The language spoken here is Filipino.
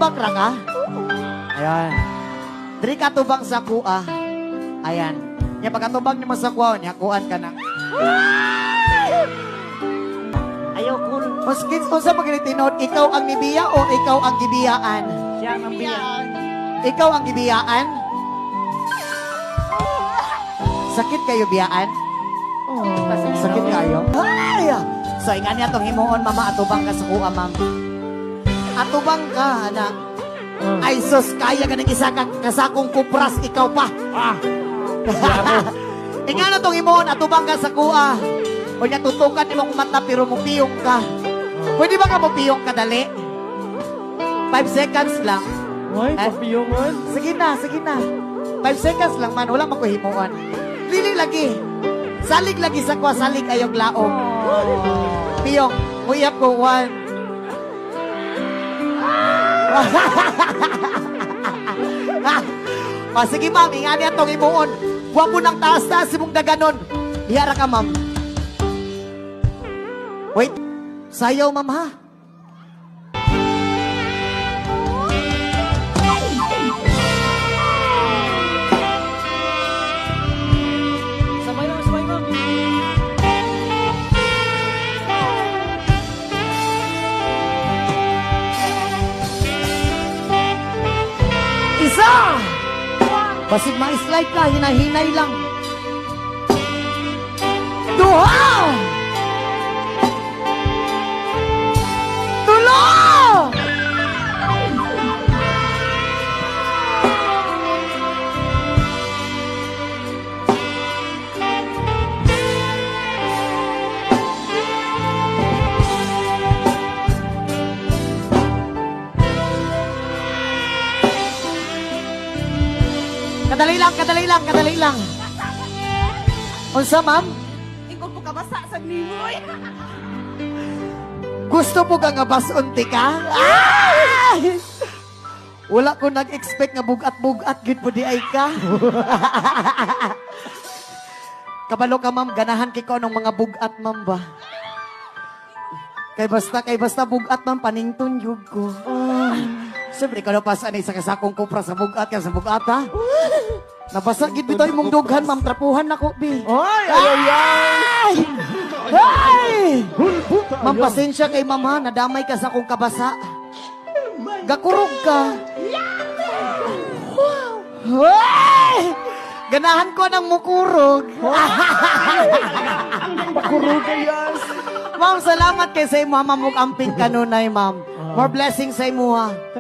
Nakatubang ra ka? Ayan. Diri ka tubang sa kuha. Ayan. Nya pagkatubang ni mo sa kuha, nya kuan ka na. Ayaw cool. Maskins kung sa pagkalitinod, ikaw ang nibiya o ikaw ang gibiyaan? Siya ang biya. Ikaw ang gibiyaan? Sakit kayo biyaan? Sakit kayo? Ay! So, ingan niya itong himuon, mama, atubang ka sa kuha, ma'am. Atubang ka, anak. Ay, sus, kaya ka ng isa kasakong kupras, ikaw pa. Ingan na itong himuon, atubang ka sa kuha. O niya, tutukan ni mong mata, pero mupiyong ka. Pwede ba ka mupiyong ka, dali? 5 seconds lang. Ay, papiyongan. Sige na, sige na. 5 seconds lang man, wala makuhimuan. Lili lagi. Salig lagi sa kwa, salig ayong laong. Piyong, uyap ko, 1. Sige ma'am, ingani atong imuon. Huwag mo ng taas-taas mong daganon. Hiyara ka ma'am. Wait, sayaw ma'am ha. Sabay lang, sabay lang. Isa! Basig ma-slide ka, hinahinay lang. 2! 3! Kadali lang, kadali lang, kadali lang. Unsa, ma'am? Ikaw po kabasa sa limoy. Gusto mo ka nga basunti ka? Ay! Wala ko nag-expect nga bugat-bugat gid po di ay ka. Kabalo ka, ma'am, ganahan kay ko anong mga bugat, ma'am ba? Kay basta bugat, ma'am, panington yug ko. Siyempre, ikaw na pa saan sa kasakong kupra sa bugat ka sa bugat, ha? Nabasa gid bitaw imong dughan, ma'am, trapuhan nako, bi. Ay, ayaw yan. Ay! Ay! Ma'am, pasensya kay ma'am, ha? Nadamay ka sa akong kabasa. Gakurog ka. Ay! Ganahan ko ng mukurog. Pakurog ka yan. Ma'am, salamat kay sa imo, ma'am. Mukamping kanunay, ma'am. More blessings sa imo, ha.